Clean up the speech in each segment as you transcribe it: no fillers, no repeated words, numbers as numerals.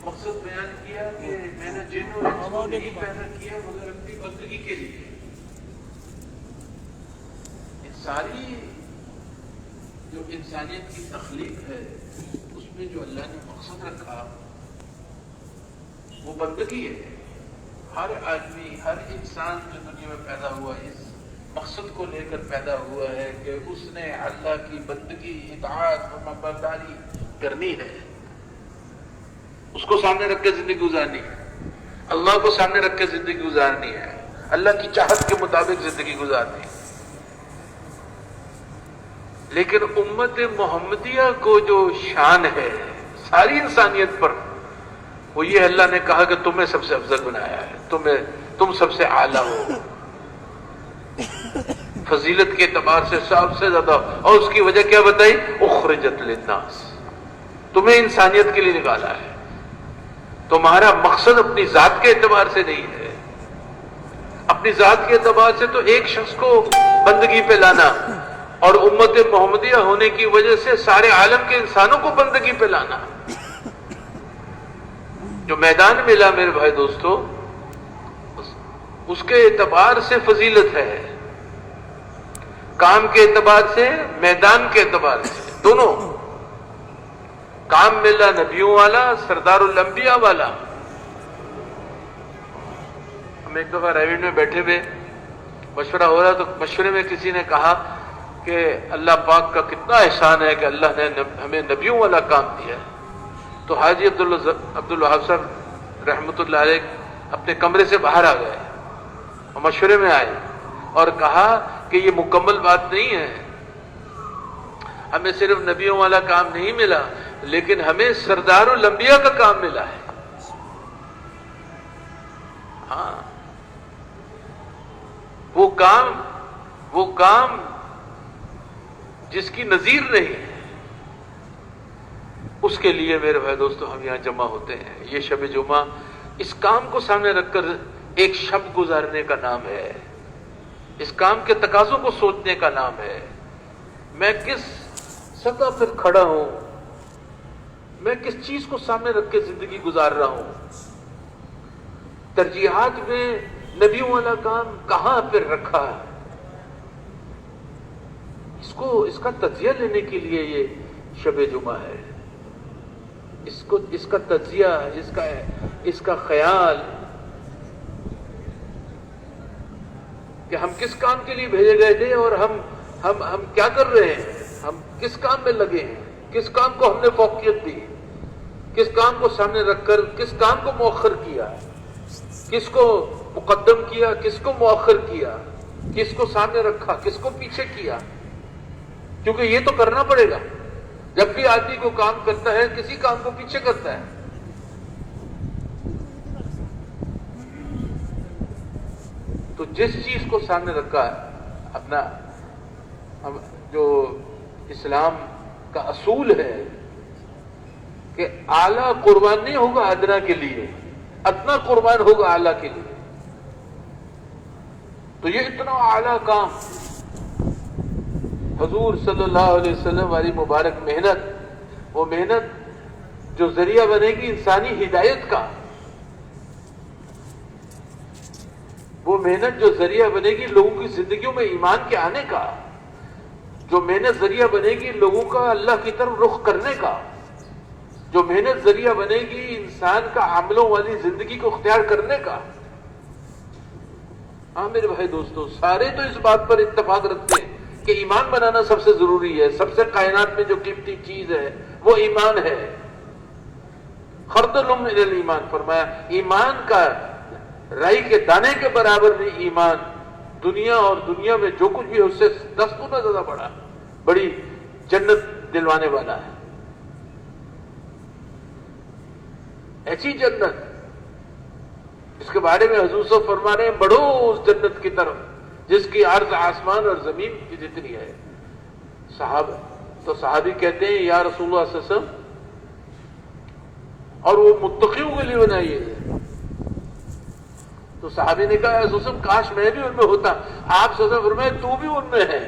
مقصد بیان کیا کہ میں نے جن اور انس کو نہیں پیدا کیا مگر اپنی بندگی کے لیے. ساری جو انسانیت کی تخلیق ہے اس میں جو اللہ نے مقصد رکھا وہ بندگی ہے. ہر آدمی ہر انسان جو دنیا میں پیدا ہوا اس مقصد کو لے کر پیدا ہوا ہے کہ اس نے اللہ کی بندگی اطاعت فرمانبرداری کرنی ہے. اس کو سامنے رکھ کے زندگی گزارنی ہے, اللہ کو سامنے رکھ کے زندگی گزارنی ہے, اللہ کی چاہت کے مطابق زندگی گزارنی ہے. لیکن امت محمدیہ کو جو شان ہے ساری انسانیت پر وہ یہ اللہ نے کہا کہ تمہیں سب سے افضل بنایا ہے, تم سب سے اعلیٰ ہو فضیلت کے اعتبار سے سب سے زیادہ. اور اس کی وجہ کیا بتائی؟ اخرجت للناس, تمہیں انسانیت کے لیے نکالا ہے. تمہارا مقصد اپنی ذات کے اعتبار سے نہیں ہے. اپنی ذات کے اعتبار سے تو ایک شخص کو بندگی پہ لانا اور امت محمدیہ ہونے کی وجہ سے سارے عالم کے انسانوں کو بندگی پہ لانا. جو میدان ملا میرے بھائی دوستو اس کے اعتبار سے فضیلت ہے, کام کے اعتبار سے, میدان کے اعتبار سے, دونوں. کام ملا نبیوں والا, سردار الانبیاء والا. ہم ایک دفعہ ریونٹ میں بیٹھے ہوئے مشورہ ہو رہا تو مشورے میں کسی نے کہا کہ اللہ پاک کا کتنا احسان ہے کہ اللہ نے ہمیں نبیوں والا کام دیا ہے. تو حاجی عبدالوہاب صاحب رحمۃ اللہ علیہ اپنے کمرے سے باہر آ گئے اور مشورے میں آئے اور کہا کہ یہ مکمل بات نہیں ہے, ہمیں صرف نبیوں والا کام نہیں ملا لیکن ہمیں سردار الانبیاء کا کام ملا ہے. ہاں, وہ کام جس کی نظیر نہیں ہے, اس کے لیے میرے بھائی دوستو ہم یہاں جمع ہوتے ہیں. یہ شب جمعہ اس کام کو سامنے رکھ کر ایک شب گزارنے کا نام ہے, اس کام کے تقاضوں کو سوچنے کا نام ہے. میں کس سطح پر کھڑا ہوں, میں کس چیز کو سامنے رکھ کے زندگی گزار رہا ہوں, ترجیحات میں نبیوں والا کام کہاں پر رکھا ہے. اس کا تجزیہ لینے کے لیے یہ شب جمعہ ہے. اس کا تجزیہ, اس کا خیال کہ ہم کس کام کے لیے بھیجے گئے تھے اور ہم کیا کر رہے ہیں, ہم کس کام میں لگے ہیں, کس کام کو ہم نے فوقیت دی, کس کام کو سامنے رکھ کر کس کام کو مؤخر کیا, کس کو مقدم کیا, کس کو مؤخر کیا, کس کو سامنے رکھا, کس کو پیچھے کیا. کیونکہ یہ تو کرنا پڑے گا. جب بھی آدمی کو کام کرتا ہے کسی کام کو پیچھے کرتا ہے. تو جس چیز کو سامنے رکھا ہے اپنا جو اسلام کا اصول ہے کہ اعلیٰ قربان نہیں ہوگا ادنا کے لیے, ادنا قربان ہوگا اعلیٰ کے لیے. تو یہ اتنا اعلیٰ کام حضور صلی اللہ علیہ وسلم والی مبارک محنت, وہ محنت جو ذریعہ بنے گی انسانی ہدایت کا, وہ محنت جو ذریعہ بنے گی لوگوں کی زندگیوں میں ایمان کے آنے کا, جو محنت ذریعہ بنے گی لوگوں کا اللہ کی طرف رخ کرنے کا, جو محنت ذریعہ بنے گی انسان کا عملوں والی زندگی کو اختیار کرنے کا. ہاں میرے بھائی دوستو, سارے تو اس بات پر اتفاق رکھتے ہیں کہ ایمان بنانا سب سے ضروری ہے. سب سے کائنات میں جو قیمتی چیز ہے وہ ایمان ہے. خردل من الایمان فرمایا, ایمان کا رائی کے دانے کے برابر نہیں ایمان. دنیا اور دنیا میں جو کچھ بھی ہے اس سے 10 گنا زیادہ بڑی جنت دلوانے والا ہے. ایسی جنت اس کے بارے میں حضور صاحب فرما رہے ہیں, بڑھو اس جنت کی طرف جس کی عرض آسمان اور زمین کی جتنی ہے. صحابی کہتے ہیں یا رسول اللہ صلی اللہ علیہ وسلم, اور وہ متقیوں کے لیے بنائی ہے. تو صحابی نے کہا رسول اللہ کاش میں بھی ان میں ہوتا. آپ صلی اللہ علیہ وسلم فرمائے تو بھی ان میں ہے.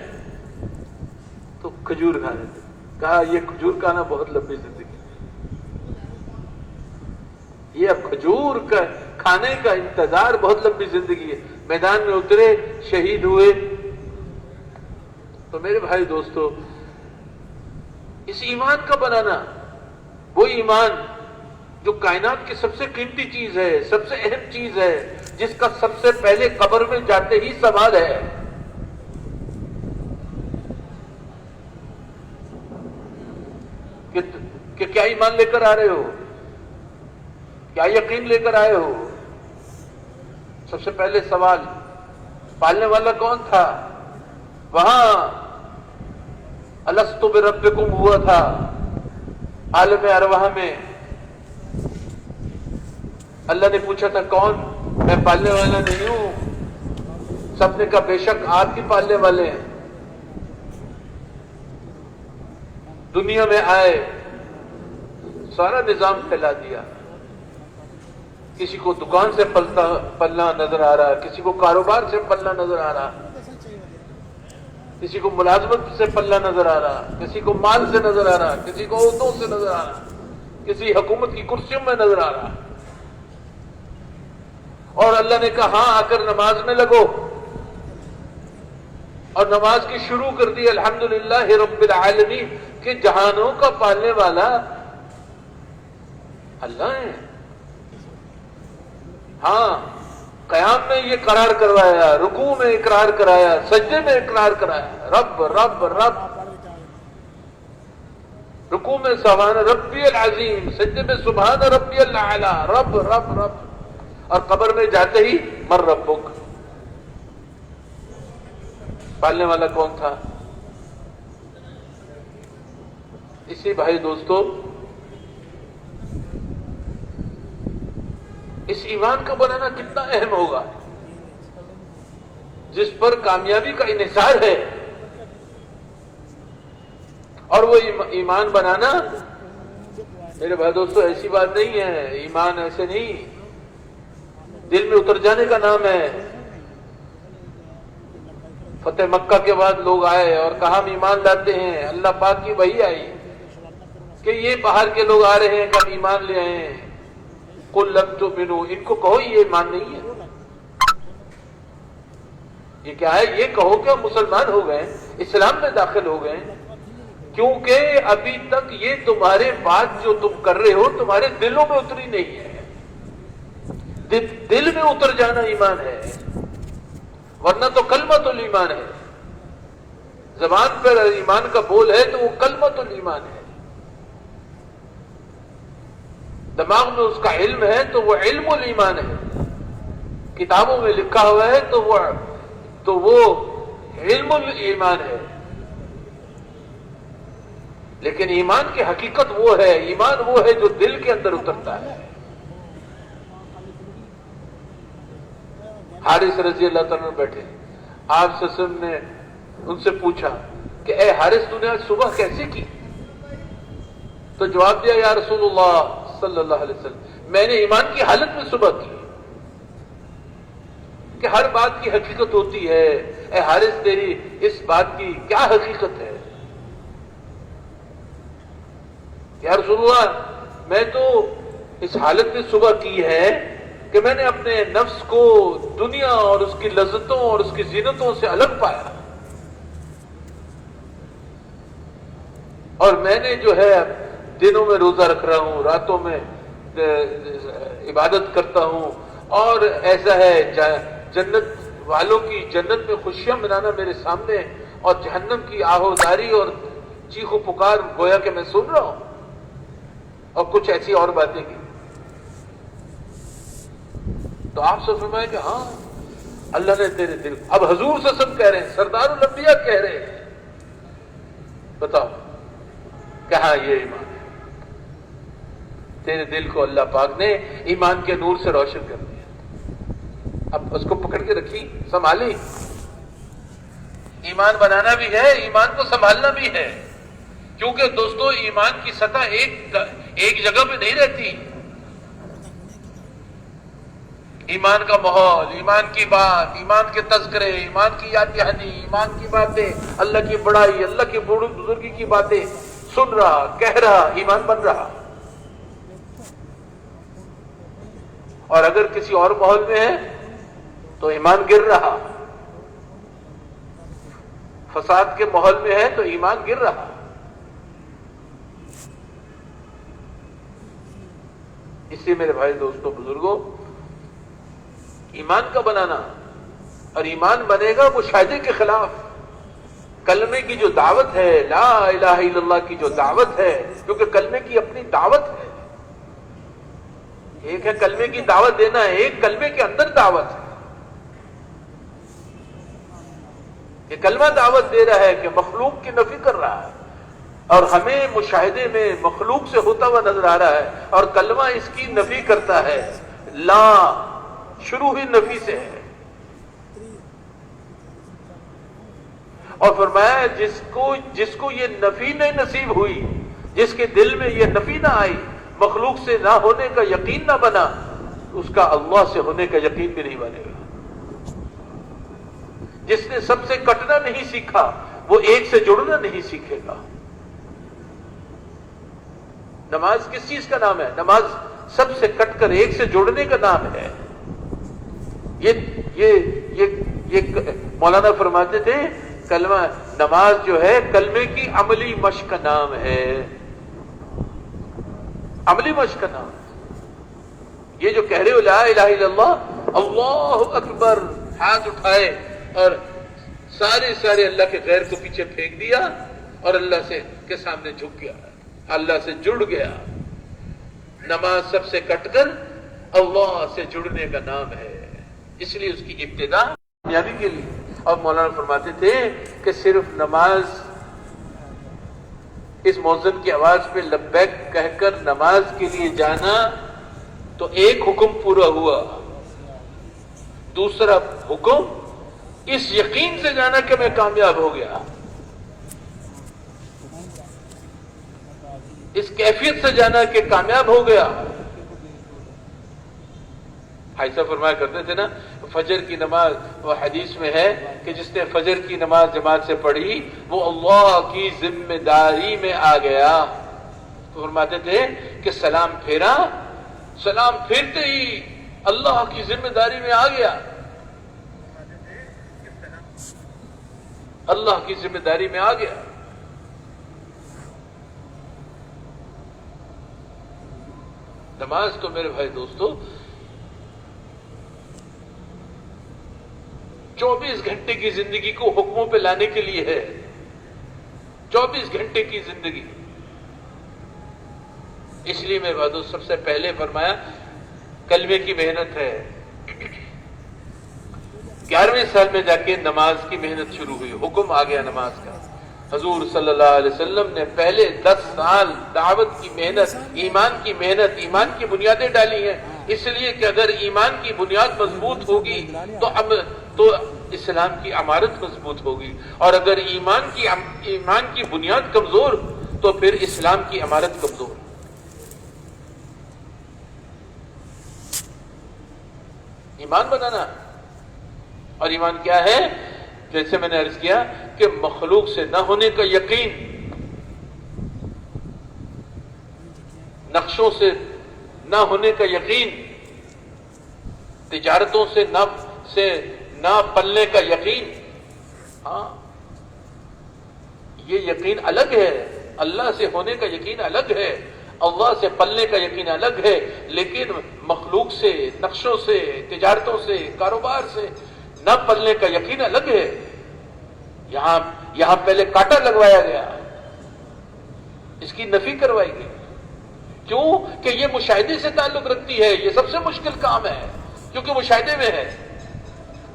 تو کھجور کھانے تھے. کہا یہ کھجور کھانا بہت لمبی زندگی. یہ اب کھجور کا کھانے کا انتظار، بہت لمبی زندگی ہے. میدان میں اترے، شہید ہوئے. تو میرے بھائی دوستو، اس ایمان کا بنانا، وہ ایمان جو کائنات کی سب سے قیمتی چیز ہے، سب سے اہم چیز ہے، جس کا سب سے پہلے قبر میں جاتے ہی سوال ہے کہ کیا ایمان لے کر آ رہے ہو، کیا یقین لے کر آئے ہو. سب سے پہلے سوال، پالنے والا کون تھا؟ وہاں الست بربکم ہوا تھا عالم ارواح میں. اللہ نے پوچھا تھا کون؟ میں پالنے والا نہیں ہوں. سب نے کہا بے شک آپ ہی پالنے والے ہیں. دنیا میں آئے، سارا نظام پھیلا دیا. کسی کو دکان سے پلنا نظر آ رہا، کسی کو کاروبار سے پلنا نظر آ رہا، کسی کو ملازمت سے پلنا نظر آ رہا، کسی کو مال سے نظر آ رہا، کسی کو عہدوں سے نظر آ رہا، کسی حکومت کی کرسیوں میں نظر آ رہا. اور اللہ نے کہا ہاں آ کر نماز میں لگو، اور نماز کی شروع کر دی الحمدللہ رب العالمین، کہ جہانوں کا پالنے والا اللہ ہے. ہاں قیام میں یہ قرار کروایا، رکوع میں اقرار کرایا، سجدے میں اقرار کرایا، رب رب رب. رکوع میں سبحان ربی العظیم، سجدے میں سبحان ربی الاعلی، رب رب رب. اور قبر میں جاتے ہی من ربک، پالنے والا کون تھا؟ اسی بھائی دوستو، اس ایمان کا بنانا کتنا اہم ہوگا، جس پر کامیابی کا انحصار ہے. اور وہ ایمان بنانا میرے بھائی دوستو ایسی بات نہیں ہے. ایمان ایسے نہیں دل میں اتر جانے کا نام ہے. فتح مکہ کے بعد لوگ آئے اور کہا ہم ایمان لاتے ہیں. اللہ پاک کی وحی آئی کہ یہ باہر کے لوگ آ رہے ہیں کہ ہم ایمان لے آئے ہیں. قل لم تؤمنوا، ان کو کہو یہ ایمان نہیں ہے. یہ کیا ہے؟ یہ کہو کہ ہم مسلمان ہو گئے، اسلام میں داخل ہو گئے، کیونکہ ابھی تک یہ تمہارے بات جو تم کر رہے ہو تمہارے دلوں میں اتری نہیں ہے. دل میں اتر جانا ایمان ہے، ورنہ تو کلمۃ الایمان ہے. زبان پر ایمان کا بول ہے تو وہ کلمۃ الایمان ہے. دماغ میں اس کا علم ہے تو وہ علم الایمان ہے. کتابوں میں لکھا ہوا ہے تو وہ علم الایمان ہے. لیکن ایمان کی حقیقت وہ ہے، ایمان وہ ہے جو دل کے اندر اترتا ہے. حارث رضی اللہ تعالیٰ بیٹھے، آپ صلی اللہ علیہ وسلم نے ان سے پوچھا کہ اے حارث تو نے آج صبح کیسے کی؟ تو جواب دیا یا رسول اللہ صلی اللہ علیہ وسلم میں نے ایمان کی حالت میں صبح کی. کہ ہر بات کی حقیقت ہوتی ہے. اے حارث تیری اس بات کی کیا حقیقت ہے؟ یا رسول اللہ میں تو اس حالت میں صبح کی ہے کہ میں نے اپنے نفس کو دنیا اور اس کی لذتوں اور اس کی زینتوں سے الگ پایا، اور میں نے جو ہے دنوں میں روزہ رکھ رہا ہوں، راتوں میں عبادت کرتا ہوں، اور ایسا ہے جنت والوں کی جنت میں خوشیاں منانا میرے سامنے، اور جہنم کی آہوزاری اور چیخ و پکار گویا کہ میں سن رہا ہوں، اور کچھ ایسی اور باتیں کی. تو آپ سے فرمایا کہ ہاں اللہ نے تیرے دل، اب حضور صلی اللہ علیہ وسلم کہہ رہے ہیں، سردار الانبیاء کہہ رہے ہیں، بتاؤ کہاں یہ ایمان ہے؟ تیرے دل کو اللہ پاک نے ایمان کے نور سے روشن کر دیا. اب اس کو پکڑ کے رکھی، سنبھالی. ایمان بنانا بھی ہے، ایمان کو سنبھالنا بھی ہے، کیونکہ دوستو ایمان کی سطح ایک جگہ پہ نہیں رہتی. ایمان کا ماحول، ایمان کی بات، ایمان کے تذکرے، ایمان کی یاد دہانی، ایمان کی باتیں، اللہ کی بڑائی، اللہ کی بزرگی کی باتیں سن رہا، کہہ رہا، ایمان بن رہا. اور اگر کسی اور ماحول میں ہے تو ایمان گر رہا، فساد کے ماحول میں ہے تو ایمان گر رہا۔ اس لیے میرے بھائی دوستوں بزرگوں، ایمان کا بنانا، اور ایمان بنے گا مشاہدے کے خلاف۔ کلمے کی جو دعوت ہے، لا الہ الا اللہ کی جو دعوت ہے، کیونکہ کلمے کی اپنی دعوت ہے، ایک ہے کلمے کی دعوت دینا ہے، ایک کلمے کے اندر دعوت ہے۔ یہ کلمہ دعوت دے رہا ہے کہ مخلوق کی نفی کر رہا ہے، اور ہمیں مشاہدے میں مخلوق سے ہوتا ہوا نظر آ رہا ہے، اور کلمہ اس کی نفی کرتا ہے۔ لا شروع ہی نفی سے ہے، اور فرمایا جس کو یہ نفی نہیں نصیب ہوئی، جس کے دل میں یہ نفی نہ آئی، مخلوق سے نہ ہونے کا یقین نہ بنا، اس کا اللہ سے ہونے کا یقین بھی نہیں بنے گا۔ جس نے سب سے کٹنا نہیں سیکھا، وہ ایک سے جڑنا نہیں سیکھے گا۔ نماز کس چیز کا نام ہے؟ نماز سب سے کٹ کر ایک سے جڑنے کا نام ہے۔ یہ مولانا فرماتے تھے کلمہ نماز جو ہے کلمے کی عملی مشق کا نام ہے، عملی مشق کا نام۔ یہ جو کہہ رہے ہو لا الہ الا اللہ، اللہ اکبر، ہاتھ اٹھائے اور سارے اللہ کے غیر کو پیچھے پھینک دیا اور اللہ کے سامنے جھک گیا، اللہ سے جڑ گیا۔ نماز سب سے کٹ کر اللہ سے جڑنے کا نام ہے، اس لیے اس کی ابتدا کامیابی کے لیے۔ اور مولانا فرماتے تھے کہ صرف نماز، اس مؤذن کی آواز پہ لبیک کہہ کر نماز کے لیے جانا تو ایک حکم پورا ہوا، دوسرا حکم اس یقین سے جانا کہ میں کامیاب ہو گیا، اس کیفیت سے جانا کہ کامیاب ہو گیا۔ بھائی صاحب فرمایا کرتے تھے نا، فجر کی نماز، وہ حدیث میں ہے کہ جس نے فجر کی نماز جماعت سے پڑھی وہ اللہ کی ذمہ داری میں آ گیا۔ تو فرماتے تھے کہ سلام پھیرا، سلام پھیرتے ہی اللہ کی ذمہ داری میں آ گیا، اللہ کی ذمہ داری میں آ گیا۔ نماز تو میرے بھائی دوستو 24 گھنٹے کی زندگی کو حکموں پہ لانے کے لیے ہے، 24 گھنٹے کی زندگی۔ اس لیے میرے بھائی دوست سب سے پہلے فرمایا کلمے کی محنت ہے۔ 11ویں سال میں جا کے نماز کی محنت شروع ہوئی، حکم آ گیا نماز کا۔ حضور صلی اللہ علیہ وسلم نے پہلے 10 سال دعوت کی محنت، ایمان کی محنت، ایمان کی بنیادیں ڈالی ہیں، اس لیے کہ اگر ایمان کی بنیاد مضبوط ہوگی تو اسلام کی عمارت مضبوط ہوگی، اور اگر ایمان کی بنیاد کمزور تو پھر اسلام کی عمارت کمزور۔ ایمان بنانا، اور ایمان کیا ہے؟ جیسے میں نے عرض کیا کہ مخلوق سے نہ ہونے کا یقین، نقشوں سے نہ ہونے کا یقین، تجارتوں سے نہ پلنے کا یقین۔ ہاں یہ یقین الگ ہے، اللہ سے ہونے کا یقین الگ ہے، اللہ سے پلنے کا یقین الگ ہے، لیکن مخلوق سے، نقشوں سے، تجارتوں سے، کاروبار سے نہ پلنے کا یقین الگ ہے۔ یہاں پہلے کانٹا لگوایا گیا، اس کی نفی کروائی گئی، کیوں کہ یہ مشاہدے سے تعلق رکھتی ہے، یہ سب سے مشکل کام ہے کیونکہ مشاہدے میں ہے۔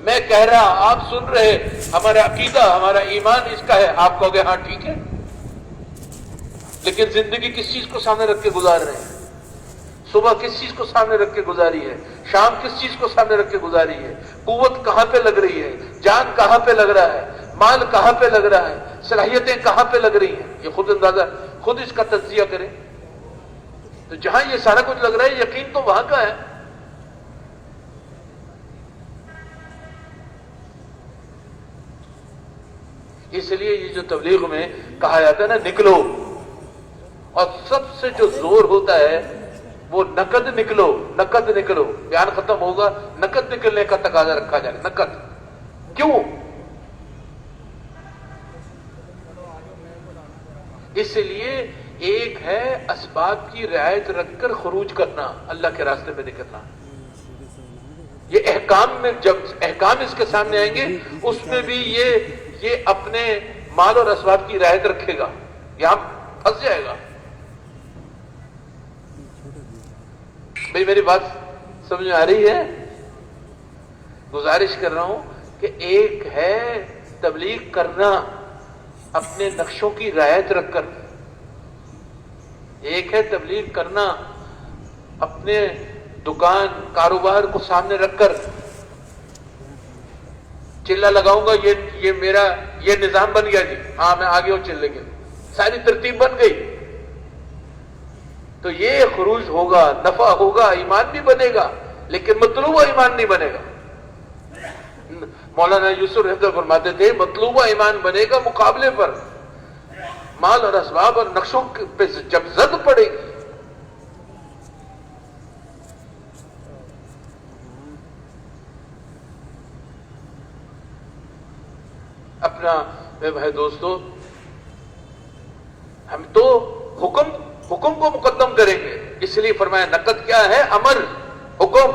میں کہہ رہا، آپ سن رہے، ہمارا عقیدہ، ہمارا ایمان اس کا ہے، آپ کہو گے ہاں ٹھیک ہے، لیکن زندگی کس چیز کو سامنے رکھ کے گزار رہے ہیں؟ صبح کس چیز کو سامنے رکھ کے گزاری ہے؟ شام کس چیز کو سامنے رکھ کے گزاری ہے؟ قوت کہاں پہ لگ رہی ہے؟ جان کہاں پہ لگ رہا ہے؟ مال کہاں پہ لگ رہا ہے؟ صلاحیتیں کہاں پہ لگ رہی ہیں؟ یہ خود اندازہ، خود اس کا تجزیہ کریں۔ تو جہاں یہ سارا کچھ لگ رہا ہے یقین تو وہاں کا ہے۔ اس لیے یہ جو تبلیغ میں کہا جاتا ہے نا نکلو، اور سب سے جو زور ہوتا ہے وہ نقد نکلو، نقد نکلو، بیان ختم ہوگا، نقد نکلنے کا تقاضا رکھا جائے. نقد کیوں؟ اس لیے ایک ہے اسباب کی رعایت رکھ کر خروج کرنا، اللہ کے راستے میں نکلنا. یہ احکام میں جب احکام اس کے سامنے آئیں گے اس میں بھی یہ اپنے مال اور اسباب کی رعایت رکھے گا، یہاں پھنس جائے گا. بھئی میری بات سمجھ میں آ رہی ہے؟ گزارش کر رہا ہوں کہ ایک ہے تبلیغ کرنا اپنے نقشوں کی رعایت رکھ کر، ایک ہے تبلیغ کرنا اپنے دکان کاروبار کو سامنے رکھ کر. چلہ لگاؤں گا، یہ میرا یہ نظام بن گیا جی، ہاں میں آگے اور چلے گے، ساری ترتیب بن گئی. تو یہ خروج ہوگا، نفع ہوگا، ایمان بھی بنے گا، لیکن مطلوبہ ایمان نہیں بنے گا. مولانا یوسف رحمۃ اللہ فرماتے تھے مطلوبہ ایمان بنے گا مقابلے پر، مال اور اسباب اور نقشوں پہ جب زد پڑے گی. اپنا بھائی دوستو، ہم تو حکم کو مقدم کریں گے، اس لیے فرمایا نقد کیا ہے؟ امر، حکم.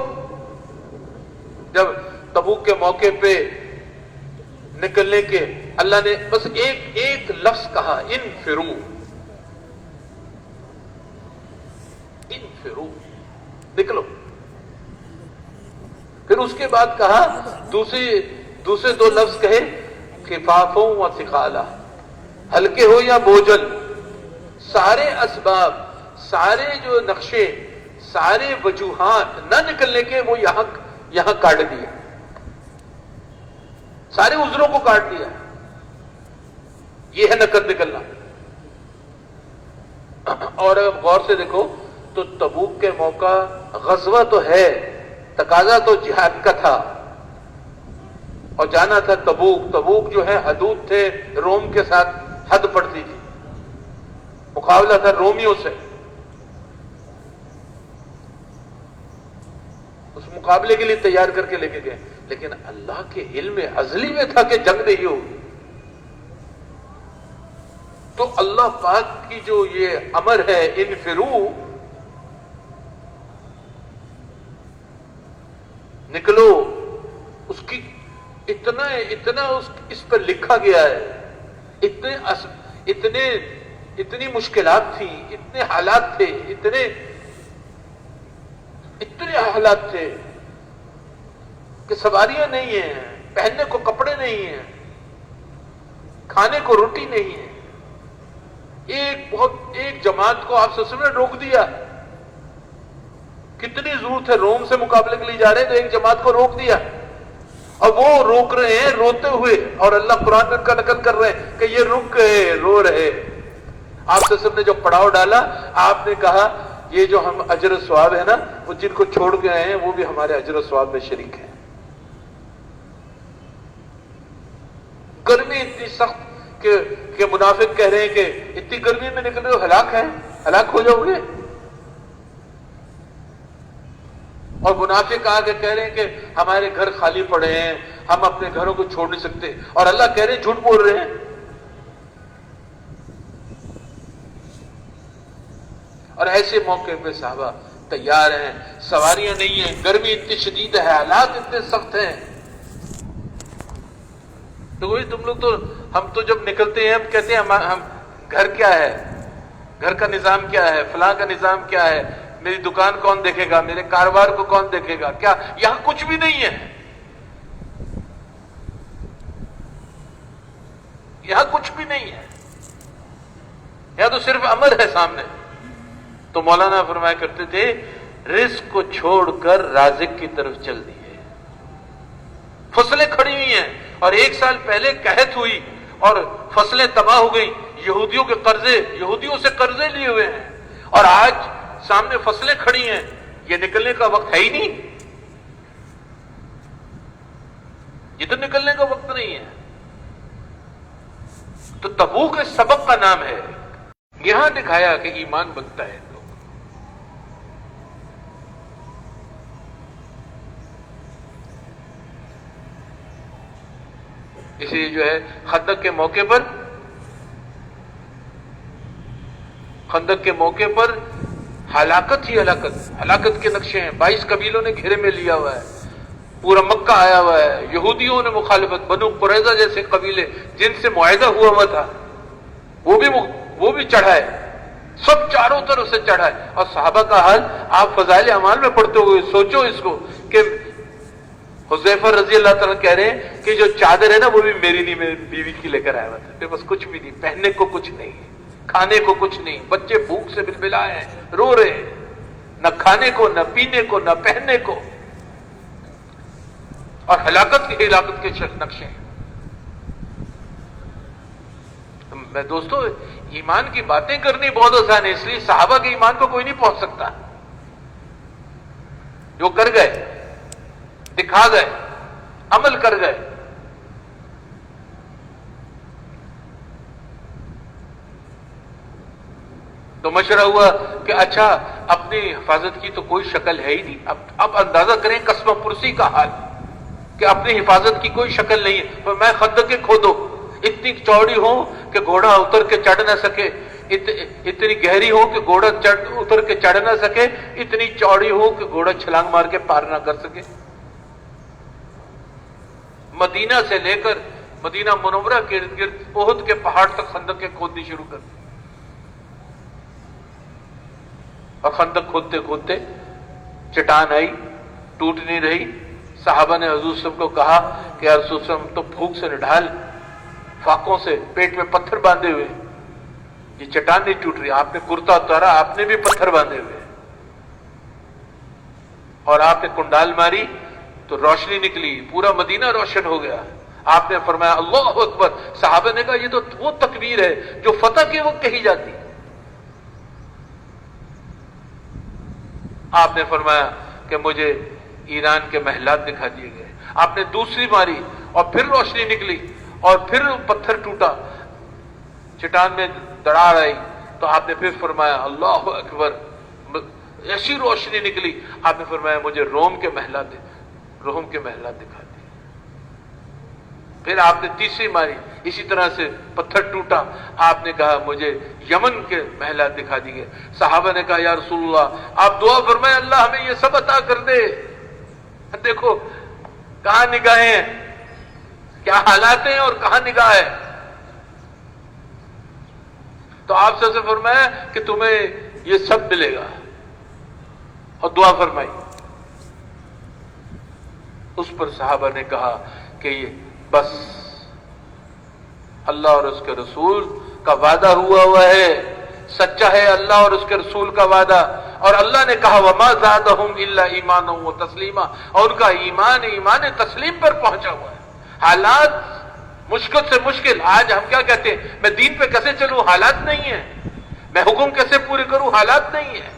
جب تبوک کے موقع پہ نکلنے کے اللہ نے بس ایک لفظ کہا، انفرو، انفرو، نکلو. پھر اس کے بعد کہا دوسرے دو لفظ کہے، خفافوں و ثقالا، ہلکے ہو یا بوجھل. سارے اسباب، سارے جو نقشے، سارے وجوہات نہ نکلنے کے وہ یہاں کاٹ دیے، سارے عذروں کو کاٹ دیا. یہ ہے نقد نکلنا. اور اگر غور سے دیکھو تو تبوک کے موقع غزوہ تو ہے، تقاضا تو جہاد کا تھا اور جانا تھا تبوک جو ہے حدود تھے روم کے ساتھ، حد پڑتی تھی، مقابلہ تھا رومیوں سے. اس مقابلے کے لیے تیار کر کے لے کے گئے، لیکن اللہ کے علم ازلی میں تھا کہ جنگ نہیں ہوگی. تو اللہ پاک کی جو یہ امر ہے انفرو، نکلو، اس کی اتنا اس پر لکھا گیا ہے، اتنی مشکلات تھیں، اتنے حالات تھے، اتنے حالات تھے کہ سواریاں نہیں ہیں، پہننے کو کپڑے نہیں ہیں، کھانے کو روٹی نہیں ہے. ایک جماعت کو آپ سب نے روک دیا. کتنی ضرورت ہے، روم سے مقابلے کے لیے جا رہے ہیں تو ایک جماعت کو روک دیا، اور وہ روک رہے ہیں روتے ہوئے، اور اللہ قرآن میں ان کا نقل کر رہے ہیں کہ یہ رک گئے، رو رہے. آپ سب نے جو پڑاؤ ڈالا، آپ نے کہا یہ جو ہم اجر و ثواب ہے نا، وہ جن کو چھوڑ گئے ہیں وہ بھی ہمارے اجر و ثواب میں شریک ہیں. گرمی اتنی سخت کہ منافق کہہ رہے ہیں کہ اتنی گرمی میں نکل رہے ہو، ہلاک ہو جاؤ گے. اور منافق آ کے کہہ رہے ہیں کہ ہمارے گھر خالی پڑے ہیں، ہم اپنے گھروں کو چھوڑ نہیں سکتے، اور اللہ کہہ رہے ہیں جھوٹ بول رہے ہیں. اور ایسے موقع پہ صحابہ تیار ہیں، سواریاں نہیں ہیں، گرمی اتنی شدید ہے، حالات اتنے سخت ہیں. تو وہی تم لوگ ہم تو جب نکلتے ہیں ہم کہتے ہیں ہم گھر کیا ہے، گھر کا نظام کیا ہے، فلاں کا نظام کیا ہے، میری دکان کون دیکھے گا، میرے کاروبار کو کون دیکھے گا، کیا یہاں کچھ بھی نہیں ہے، یہاں کچھ بھی نہیں ہے، یہاں تو صرف امر ہے سامنے. تو مولانا فرمایا کرتے تھے رزق کو چھوڑ کر رازق کی طرف چل دیے. فصلیں کھڑی ہوئی ہیں، اور 1 سال پہلے قحط ہوئی اور فصلیں تباہ ہو گئی، یہودیوں سے قرضے لیے ہوئے ہیں، اور آج سامنے فصلیں کھڑی ہیں. یہ نکلنے کا وقت ہے ہی نہیں، یہ تو نکلنے کا وقت نہیں ہے. تو تبوک اس سبق کا نام ہے. یہاں دکھایا کہ ایمان بنتا ہے. اسی لیے جو ہے خندق کے موقع پر ہلاکت ہی ہلاکت کے نقشے ہیں. 22 قبیلوں نے گھیرے میں لیا ہوا ہے, پورا مکہ آیا ہوا ہے. یہودیوں نے مخالفت, بنو قریظہ جیسے قبیلے جن سے معاہدہ ہوا تھا وہ بھی چڑھا ہے, سب چاروں طرف سے چڑھا ہے. اور صحابہ کا حال آپ فضائل اعمال میں پڑھتے ہوئے سوچو اس کو کہ حذیفہ رضی اللہ تعالیٰ کہہ رہے ہیں کہ جو چادر ہے نا وہ بھی میری نہیں, میری بیوی کی لے کر آیا ہوا تھا. بس کچھ بھی نہیں, پہننے کو کچھ نہیں, کھانے کو کچھ نہیں, بچے بھوک سے بلبلائے ہیں, رو رہے ہیں, نہ کھانے کو, نہ پینے کو, نہ پہننے کو, اور ہلاکت کے نقشے ہیں. میں دوستو ایمان کی باتیں کرنی بہت آسان ہے, اس لیے صحابہ کے ایمان کو کوئی نہیں پہنچ سکتا. جو کر گئے, دکھا گئے, عمل کر گئے. تو مشورہ ہوا کہ اچھا اپنی حفاظت کی تو کوئی شکل ہے ہی نہیں. اب اندازہ کریں قسم پرسی کا حال کہ اپنی حفاظت کی کوئی شکل نہیں ہے. پر میں خندقیں کھودو, اتنی چوڑی ہو کہ گھوڑا اتر کے چڑھ نہ سکے, اتنی گہری ہو کہ گھوڑا اتر کے چڑھ نہ سکے, اتنی چوڑی ہو کہ گھوڑا چھلانگ مار کے پار نہ کر سکے. مدینہ سے لے کر مدینہ منورہ کے ارد گرد احد کے پہاڑ تک خندقیں کھودنی شروع کر دی. اور خندق کھودتے کھودتے چٹان آئی, ٹوٹ نہیں رہی. صحابہ نے حضور صلی اللہ علیہ وسلم کو کہا کہ یا رسول اللہ تو بھوک سے نڈھال, فاقوں سے پیٹ میں پتھر باندھے ہوئے, یہ چٹان نہیں ٹوٹ رہی. آپ نے کرتا اتارا, آپ نے بھی پتھر باندھے ہوئے, اور آپ نے کنڈال ماری تو روشنی نکلی, پورا مدینہ روشن ہو گیا. آپ نے فرمایا اللہ اکبر. صحابہ نے کہا یہ تو وہ تکبیر ہے جو فتح کے وقت کہی جاتی. آپ نے فرمایا کہ مجھے ایران کے محلات دکھا دیے گئے. آپ نے دوسری ماری اور پھر روشنی نکلی اور پھر پتھر ٹوٹا, چٹان میں دراڑ آئی تو آپ نے پھر فرمایا اللہ اکبر, ایسی روشنی نکلی. آپ نے فرمایا مجھے روم کے محلات دکھا دیے. پھر آپ نے تیسری ماری, اسی طرح سے پتھر ٹوٹا. آپ نے کہا مجھے یمن کے محلات دکھا دیے. صحابہ نے کہا یا رسول اللہ آپ دعا فرمائیں اللہ ہمیں یہ سب عطا کر دے. دیکھو کہاں نگاہیں ہیں, کیا حالات ہیں اور کہاں نگاہ ہے. تو آپ سے فرمایا کہ تمہیں یہ سب ملے گا, اور دعا فرمائی. اس پر صحابہ نے کہا کہ یہ بس اللہ اور اس کے رسول کا وعدہ ہوا ہے, سچا ہے اللہ اور اس کے رسول کا وعدہ. اور اللہ نے کہا وما زادہم الا ایمانا و تسلیما, اور ان کا ایمان تسلیم پر پہنچا ہوا ہے. حالات مشکل سے مشکل, آج ہم کیا کہتے ہیں میں دین پہ کیسے چلوں, حالات نہیں ہیں. میں حکم کیسے پورے کروں, حالات نہیں ہیں.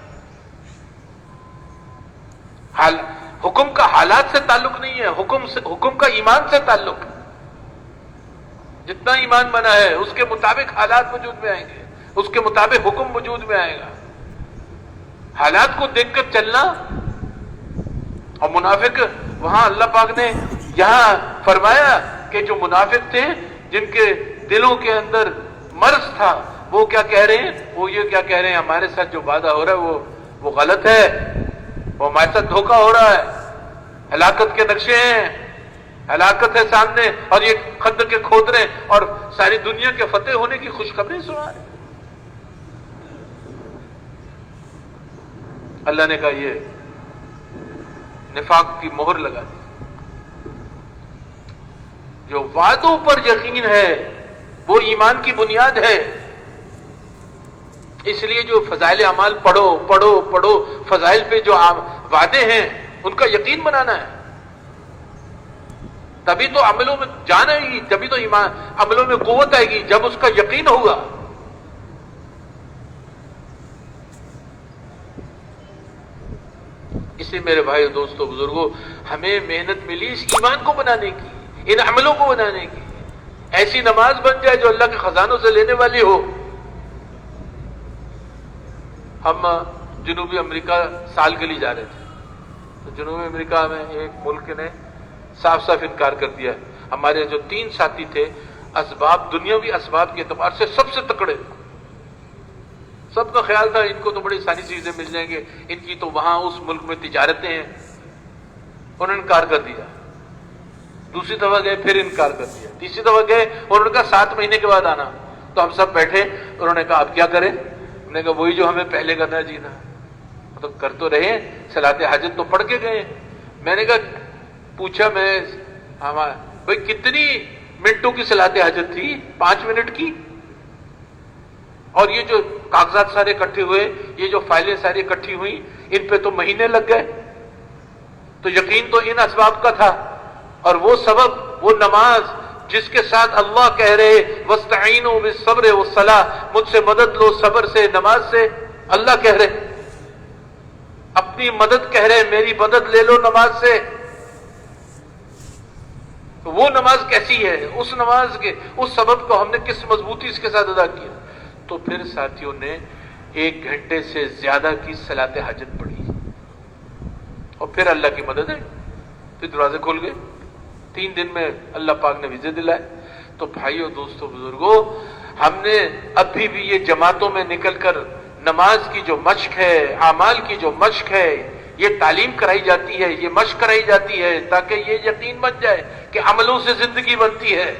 حکم کا حالات سے تعلق نہیں ہے, حکم کا ایمان سے تعلق ہے. جتنا ایمان بنا ہے اس کے مطابق حالات وجود میں آئیں گے, اس کے مطابق حکم وجود میں آئے گا. حالات کو دیکھ کر چلنا. اور منافق وہاں اللہ پاک نے یہاں فرمایا کہ جو منافق تھے جن کے دلوں کے اندر مرض تھا, وہ کیا کہہ رہے ہیں, وہ یہ کیا کہہ رہے ہیں ہمارے ساتھ جو وعدہ ہو رہا ہے وہ غلط ہے, وہ ہمارے ساتھ دھوکہ ہو رہا ہے. ہلاکت کے نقشے ہیں, ہلاکت ہے سامنے, اور یہ خندق کے کھود رہے ہیں اور ساری دنیا کے فتح ہونے کی خوشخبری سنا رہے ہیں. اللہ نے کہا یہ نفاق کی مہر لگا دی. جو وعدوں پر یقین ہے وہ ایمان کی بنیاد ہے. اس لیے جو فضائل اعمال پڑھو, فضائل پہ جو وعدے ہیں ان کا یقین بنانا ہے. تبھی تو عملوں میں جان آئے گی, تبھی تو ایمان عملوں میں قوت آئے گی جب اس کا یقین ہوگا. اس لیے میرے بھائی دوستوں بزرگوں, ہمیں محنت ملی اس ایمان کو بنانے کی, ان عملوں کو بنانے کی. ایسی نماز بن جائے جو اللہ کے خزانوں سے لینے والی ہو. ہم جنوبی امریکہ سال کے لیے جا رہے تھے, تو جنوبی امریکہ میں ایک ملک نے صاف انکار کر دیا, ہمارے جو 3 ساتھی تھے اسباب دنیاوی اسباب کے اعتبار سے سب سے تکڑے، سب کا خیال تھا ان کو تو بڑی آسانی سے چیزیں مل جائیں گے، ان کی تو وہاں اس ملک میں تجارتیں ہیں، انہوں نے انکار کر دیا۔ دوسری دفعہ گئے پھر انکار کر دیا، تیسری دفعہ گئے انہوں نے کہا 7 مہینے کے بعد آنا۔ تو ہم سب بیٹھے، انہوں نے کہا اب کیا کریں؟ انہوں نے کہا وہی جو ہمیں پہلے کرنا جینا، تو کر تو رہے، صلاۃ حاجت تو پڑھ کے گئے۔ میں نے کہا پوچھا میں بھائی کتنی منٹوں کی صلاۃ حاجت تھی؟ 5 منٹ کی؟ اور یہ جو کاغذات سارے اکٹھے ہوئے، یہ جو فائلیں ساری اکٹھی ہوئی، ان پہ تو مہینے لگ گئے۔ تو یقین تو ان اسباب کا تھا، اور وہ سبب وہ نماز جس کے ساتھ اللہ کہہ رہے وَاسْتَعِينُوا بِالصَّبْرِ وَالصَّلَاةِ، مجھ سے مدد لو صبر سے، نماز سے۔ اللہ کہہ رہے اپنی مدد کہہ رہے میری مدد لے لو نماز سے۔ تو وہ نماز کیسی ہے؟ اس نماز کے اس سبب کو ہم نے کس مضبوطی اس کے ساتھ ادا کیا؟ تو پھر ساتھیوں نے 1 گھنٹے سے زیادہ کی صلاۃ حاجت پڑھی، اور پھر اللہ کی مدد ہے، پھر دروازے کھول گئے۔ 3 دن میں اللہ پاک نے ویزے دلائے۔ تو بھائیوں، دوستوں، بزرگوں، ہم نے ابھی بھی یہ جماعتوں میں نکل کر نماز کی جو مشق ہے، اعمال کی جو مشق ہے، یہ تعلیم کرائی جاتی ہے، یہ مشق کرائی جاتی ہے، تاکہ یہ یقین بن جائے کہ عملوں سے زندگی بنتی ہے،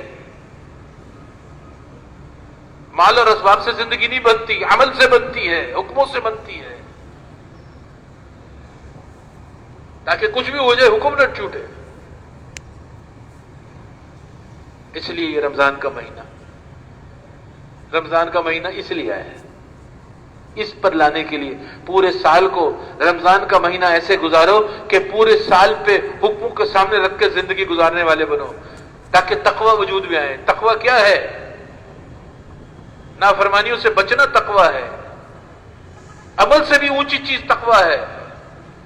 مال اور اسباب سے زندگی نہیں بنتی، عمل سے بنتی ہے، حکموں سے بنتی ہے، تاکہ کچھ بھی ہو جائے حکم نہ چھوٹے۔ اس لیے یہ رمضان کا مہینہ اس لیے آیا ہے، اس پر لانے کے لیے پورے سال کو رمضان کا مہینہ ایسے گزارو کہ پورے سال پہ حکموں کے سامنے رکھ کے زندگی گزارنے والے بنو، تاکہ تقوی وجود میں آئے۔ تقوی کیا ہے؟ نافرمانیوں سے بچنا تقوی ہے، عمل سے بھی اونچی چیز تقوی ہے،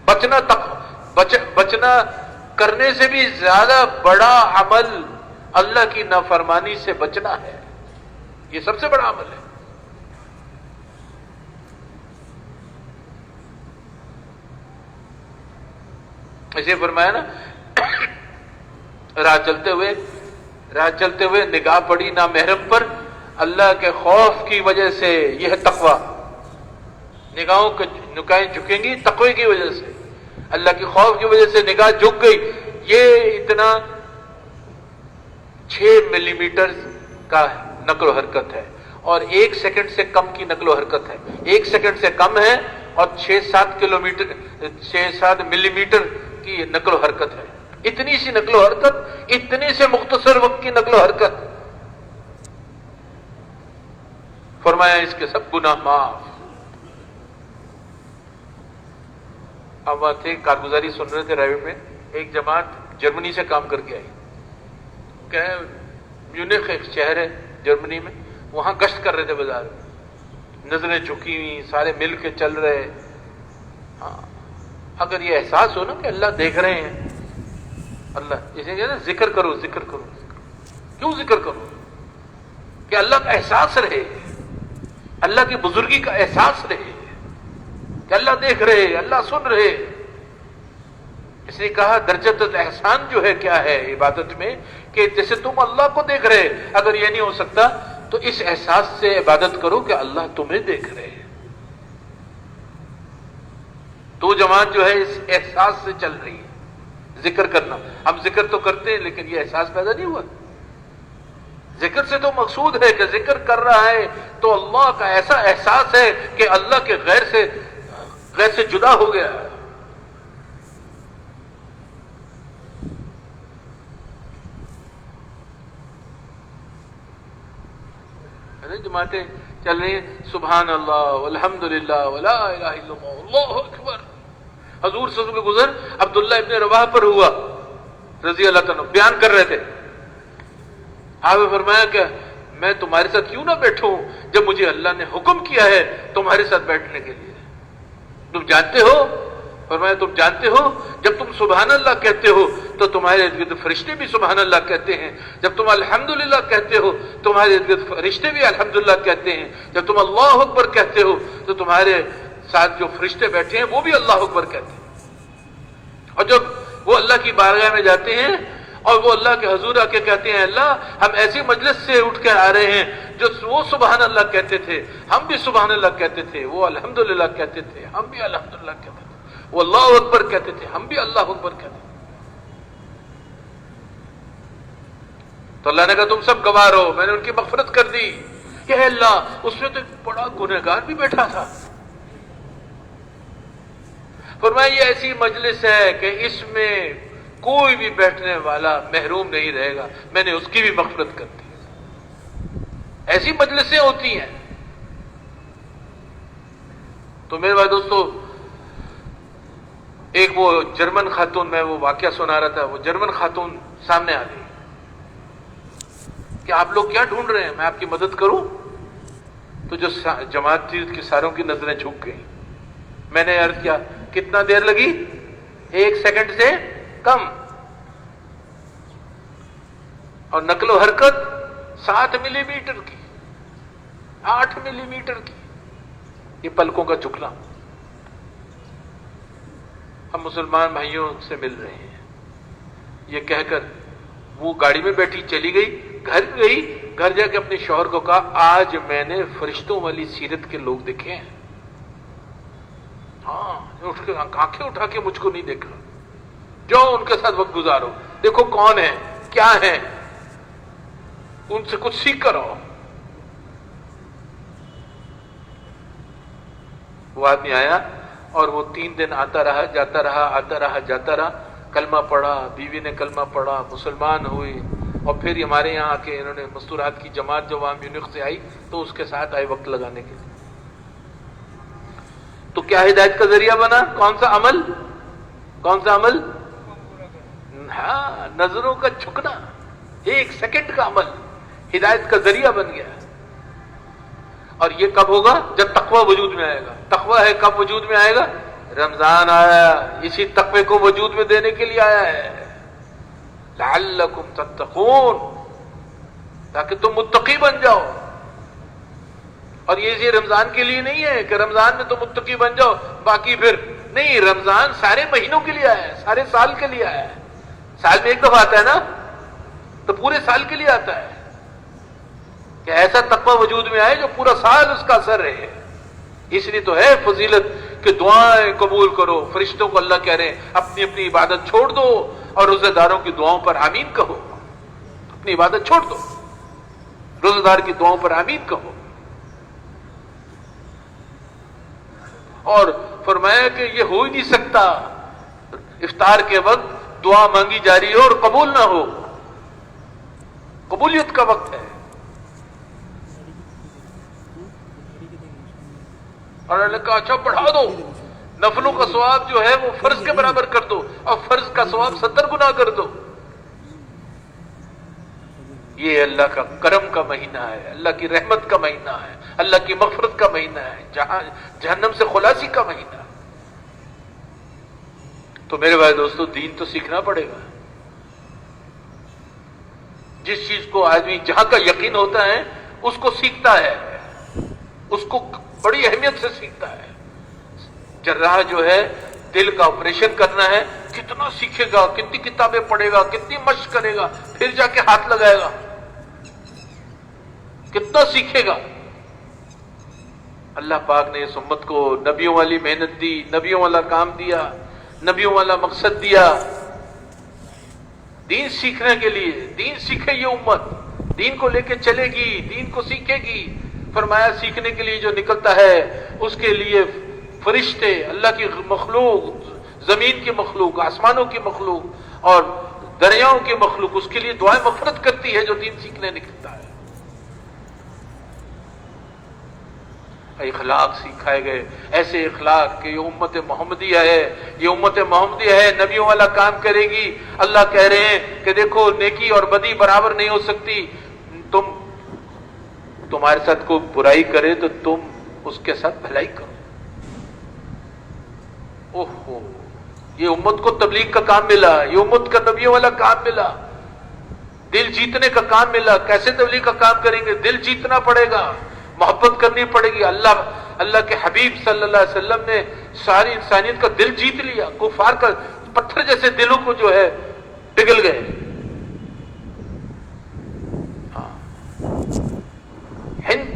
بچنا کرنے سے بھی زیادہ بڑا عمل اللہ کی نافرمانی سے بچنا ہے، یہ سب سے بڑا عمل ہے۔ اسے فرمایا نا، راہ چلتے ہوئے نگاہ پڑی نامحرم پر، اللہ کے خوف کی وجہ سے، یہ ہے تقوی۔ نگاہیں جھکیں گی تقوی کی وجہ سے، اللہ کی خوف کی وجہ سے نگاہ جھک گئی۔ یہ اتنا 6 ملی میٹر کا نقل و حرکت ہے، اور 1 سیکنڈ سے کم کی نقل و حرکت ہے، 1 سیکنڈ سے کم ہے، اور 6-7 ملی میٹر کی نقل و حرکت ہے۔ اتنی سی نقل و حرکت، اتنی سے مختصر وقت کی نقل و حرکت، فرمایا اس کے سب گناہ معاف۔ اب وہاں تھے، کارگزاری سن رہے تھے رائے میں، ایک جماعت جرمنی سے کام کر کے آئی، کہ میونخ ایک شہر ہے جرمنی میں، وہاں گشت کر رہے تھے بازار میں، نظریں جھکی ہوئی، سارے مل کے چل رہے۔ ہاں، اگر یہ احساس ہو نا کہ اللہ دیکھ رہے ہیں، اللہ جسے کہتے ہیں ذکر کرو، کیوں ذکر کرو؟ کہ اللہ کا احساس رہے، اللہ کی بزرگی کا احساس رہے کہ اللہ دیکھ رہے، اللہ سن رہے۔ اس نے کہا درجۃ الاحسان جو ہے کیا ہے عبادت میں، کہ جیسے تم اللہ کو دیکھ رہے، اگر یہ نہیں ہو سکتا تو اس احساس سے عبادت کرو کہ اللہ تمہیں دیکھ رہے۔ تو جماعت جو ہے اس احساس سے چل رہی ہے، ذکر کرنا۔ ہم ذکر تو کرتے ہیں لیکن یہ احساس پیدا نہیں ہوا۔ ذکر سے تو مقصود ہے کہ ذکر کر رہا ہے تو اللہ کا ایسا احساس ہے کہ اللہ کے غیر سے جدا ہو گیا ہے۔ جماعتیں چل رہی ہیں، سبحان اللہ والحمدللہ ولا الہ الا اللہ اللہ اکبر۔ حضور صلی اللہ علیہ وسلم کے گزر عبداللہ ابن رواحہ پر ہوا رضی اللہ تعالیٰ، بیان کر رہے تھے۔ آپ نے فرمایا کہ میں تمہارے ساتھ کیوں نہ بیٹھوں جب مجھے اللہ نے حکم کیا ہے تمہارے ساتھ بیٹھنے کے لیے؟ تم جانتے ہو، فرمایا تم جانتے ہو جب تم سبحان اللہ کہتے ہو تو تمہارے ارد گرد فرشتے بھی سبحان اللہ کہتے ہیں، جب تم الحمدللہ کہتے ہو تمہارے ارد گرد فرشتے بھی الحمدللہ کہتے ہیں، جب تم اللہ اکبر کہتے ہو تو تمہارے ساتھ جو فرشتے بیٹھے ہیں وہ بھی اللہ اکبر کہتے ہیں، اور جب وہ اللہ کی بارگاہ میں جاتے ہیں اور وہ اللہ کے حضور آ کے کہتے ہیں اللہ ہم ایسی مجلس سے اٹھ کے آ رہے ہیں جو وہ سبحان اللہ کہتے تھے ہم بھی سبحان اللہ کہتے تھے، وہ الحمدللہ کہتے تھے ہم بھی الحمدللہ کہتے تھے، وہ اللہ اکبر کہتے تھے ہم بھی اللہ اکبر کہتے تھے۔ تو اللہ نے کہا تم سب گوار ہو، میں نے ان کی مغفرت کر دی۔ کہ اے اللہ اس میں تو ایک بڑا گنہگار بھی بیٹھا تھا۔ فرمایا یہ ایسی مجلس ہے کہ اس میں کوئی بھی بیٹھنے والا محروم نہیں رہے گا، میں نے اس کی بھی مغفرت کر دی۔ ایسی مجلسیں ہوتی ہیں۔ تو میرے بھائی دوستو، ایک وہ جرمن خاتون، میں وہ واقعہ سنا رہا تھا، وہ جرمن خاتون سامنے آ گئی کہ آپ لوگ کیا ڈھونڈ رہے ہیں، میں آپ کی مدد کروں؟ تو جو جماعت تھی اس کی ساروں کی نظریں جھک گئیں۔ میں نے عرض کیا کتنا دیر لگی؟ 1 سیکنڈ سے کم، اور نقل و حرکت 7 ملی میٹر کی، 8 ملی میٹر کی، یہ پلکوں کا جھکنا۔ ہم مسلمان بھائیوں سے مل رہے ہیں، یہ کہہ کر وہ گاڑی میں بیٹھی چلی گئی، گھر گئی، گھر جا کے اپنے شوہر کو کہا آج میں نے فرشتوں والی سیرت کے لوگ دیکھے ہیں۔ ہاں، اٹھ کے آنکھیں اٹھا کے مجھ کو نہیں دیکھا، جاؤ ان کے ساتھ وقت گزارو، دیکھو کون ہے، کیا ہے، ان سے کچھ سیکھ کر آؤ۔ وہ آدمی آیا اور وہ 3 دن آتا رہا، جاتا رہا، آتا رہا، جاتا رہا، کلمہ پڑھا، بیوی نے کلمہ پڑھا، مسلمان ہوئی، اور پھر ہمارے یہاں آ کے انہوں نے مستورات کی جماعت جو وہاں میونخ سے آئی تو اس کے ساتھ آئے وقت لگانے کے لیے۔ تو کیا ہدایت کا ذریعہ بنا؟ کون سا عمل؟ کون سا عمل؟ ہاں، نظروں کا جھکنا، 1 سیکنڈ کا عمل ہدایت کا ذریعہ بن گیا۔ اور یہ کب ہوگا؟ جب تقوی وجود میں آئے گا۔ تقوی ہے کب وجود میں آئے گا؟ رمضان آیا، اسی تقوی کو وجود میں دینے کے لیے آیا ہے، لعلکم تتقون، تاکہ تم متقی بن جاؤ۔ اور یہ رمضان کے لیے نہیں ہے کہ رمضان میں تم متقی بن جاؤ باقی پھر نہیں، رمضان سارے مہینوں کے لیے آیا ہے، سارے سال کے لیے آیا ہے۔ سال میں ایک دفعہ آتا ہے نا، تو پورے سال کے لیے آتا ہے کہ ایسا تقوی وجود میں آئے جو پورا سال اس کا اثر رہے۔ اس لیے تو ہے فضیلت کہ دعائیں قبول کرو۔ فرشتوں کو اللہ کہہ رہے ہیں اپنی اپنی عبادت چھوڑ دو اور روزہ داروں کی دعاؤں پر آمین کہو۔ اپنی عبادت چھوڑ دو، روزہ دار کی دعاؤں پر آمین کہو۔ اور فرمایا کہ یہ ہو ہی نہیں سکتا افطار کے وقت دعا مانگی جا رہی ہو اور قبول نہ ہو، قبولیت کا وقت ہے۔ اور اللہ نے کہا اچھا بڑھا دو، نفلوں کا ثواب جو ہے وہ فرض کے برابر کر دو، اور فرض کا ثواب 70 گنا کر دو۔ یہ اللہ کا کرم کا مہینہ ہے، اللہ کی رحمت کا مہینہ ہے، اللہ کی مغفرت کا مہینہ ہے، جہاں جہنم سے خلاصی کا مہینہ۔ تو میرے بھائی دوستو، دین تو سیکھنا پڑے گا۔ جس چیز کو آدمی جہاں کا یقین ہوتا ہے اس کو سیکھتا ہے، اس کو بڑی اہمیت سے سیکھتا ہے۔ جراح جو ہے دل کا آپریشن کرنا ہے، کتنا سیکھے گا، کتنی کتابیں پڑھے گا، کتنی مشق کرے گا، پھر جا کے ہاتھ لگائے گا، کتنا سیکھے گا۔ اللہ پاک نے اس امت کو نبیوں والی محنت دی، نبیوں والا کام دیا، نبیوں والا مقصد دیا، دین سیکھنے کے لیے۔ دین سیکھے یہ امت، دین کو لے کے چلے گی، دین کو سیکھے گی۔ فرمایا سیکھنے کے لیے جو نکلتا ہے اس کے لیے فرشتے، اللہ کی مخلوق، زمین کی مخلوق، آسمانوں کی مخلوق اور دریاؤں کی مخلوق اس کے لیے دعائیں مغفرت کرتی ہے جو دین سیکھنے نکلتا ہے۔ اخلاق سکھائے گئے، ایسے اخلاق کہ یہ امت محمدیہ ہے، یہ امت محمدیہ ہے، نبیوں والا کام کرے گی۔ اللہ کہہ رہے ہیں کہ دیکھو نیکی اور بدی برابر نہیں ہو سکتی، تمہارے ساتھ کوئی برائی کرے تو تم اس کے ساتھ بھلائی کرو۔ اوہو، یہ امت کو تبلیغ کا کام ملا، یہ امت کا نبیوں والا کام ملا، دل جیتنے کا کام ملا۔ کیسے تبلیغ کا کام کریں گے؟ دل جیتنا پڑے گا، محبت کرنی پڑے گی۔ اللہ کے حبیب صلی اللہ علیہ وسلم نے ساری انسانیت کا دل جیت لیا، کفار کا پتھر جیسے دلوں کو جو ہے پگھل گئے،